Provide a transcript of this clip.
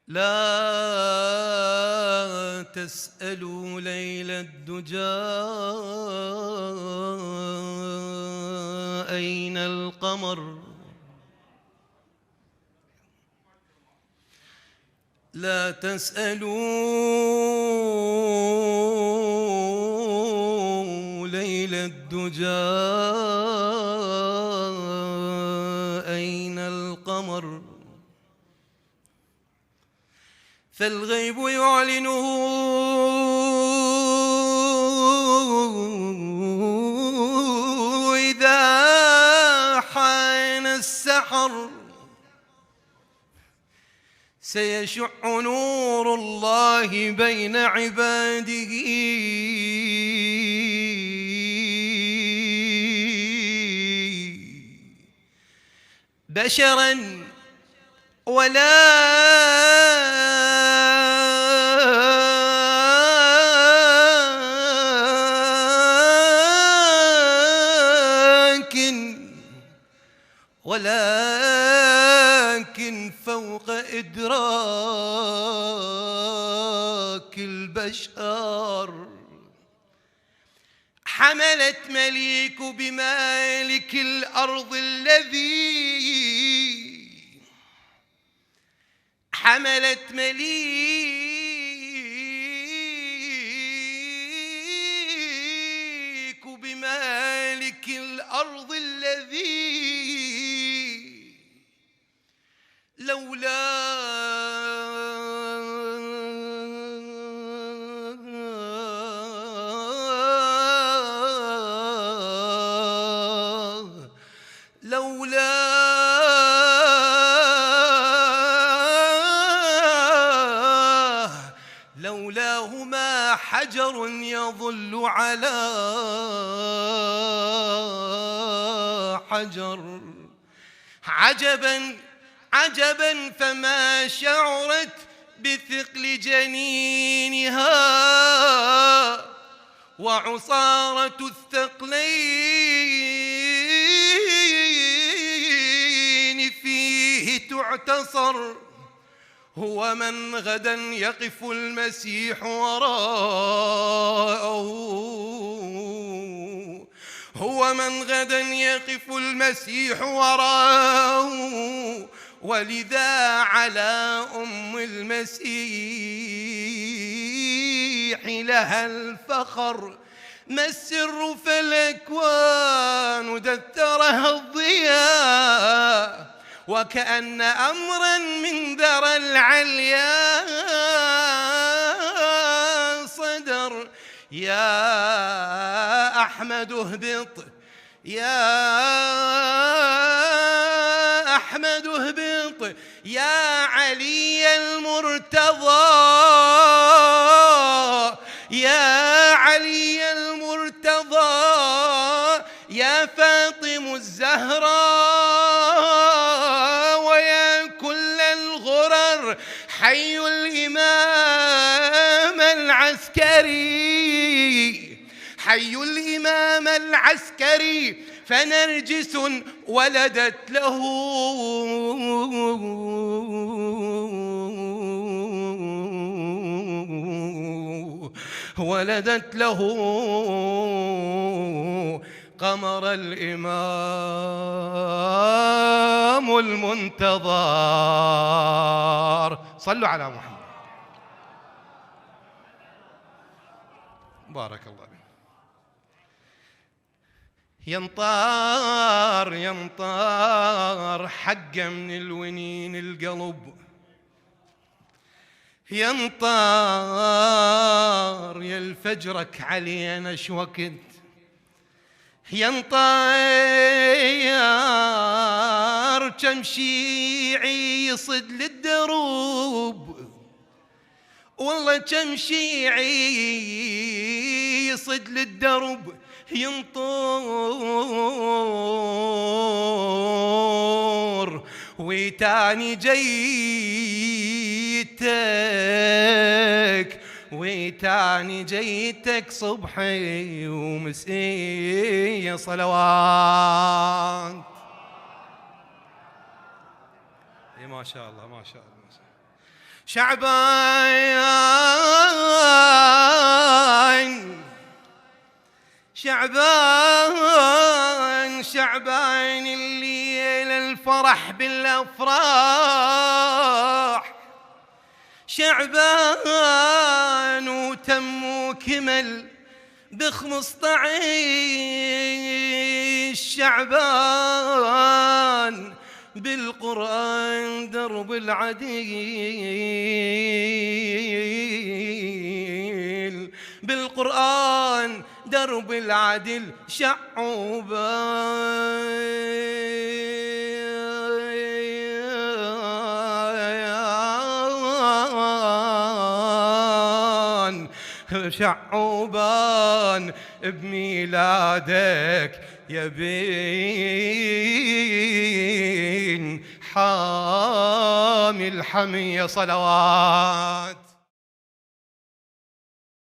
لا تسألوا ليل الدجى أين القمر. لا تسألوا ليل الدجى أين القمر، فالغيب يعلنه إذا حان السحر. سيشع نور الله بين عباده بشرا ولكن فوق إدراك البشر. حملت مليك بمالك الأرض حملت مليك بمالك الأرض لولاه ما حجر يظل على حجر. عجبا عجبا فما شعرت بثقل جنينها، وعصارة الثقلين فيه تعتصر. هو من غدا يقف المسيح وراءه، هو من غدا يقف المسيح وراءه، ولذا على أم المسيح لها الفخر. ما السر فالأكوان دثرها الضياء، وكأن أمرا من ذرى العليا صدر. يا أحمد اهبط، يا أحمد اهبط، يا علي المرتضى، يا علي المرتضى، يا فاطم الزهراء، ويا كل الغرر. حي الإمام العسكري، حي الإمام العسكري، فنرجس ولدت له ولدت له قمر الإمام المنتظر. صلوا على محمد. بارك الله بك. ينطار ينطار حقه من الونين القلب، ينطار يا الفجرك علينا شوقت، ينطار كم شيعي يصد للدروب، والله كم شيعي يصد للدرب. ينطور ويتاني جيتك، ويتاني جيتك صبحي ومسئي صلوات. ما شاء الله ما شاء الله. شعبان شعبان شعبان الليل الفرح بالأفراح، شعبان وتم وكمل ب15. شعبان بالقرآن درب العديل، بالقرآن درب العدل شعوبان بميلادك يبين حامي الحمية صلوات.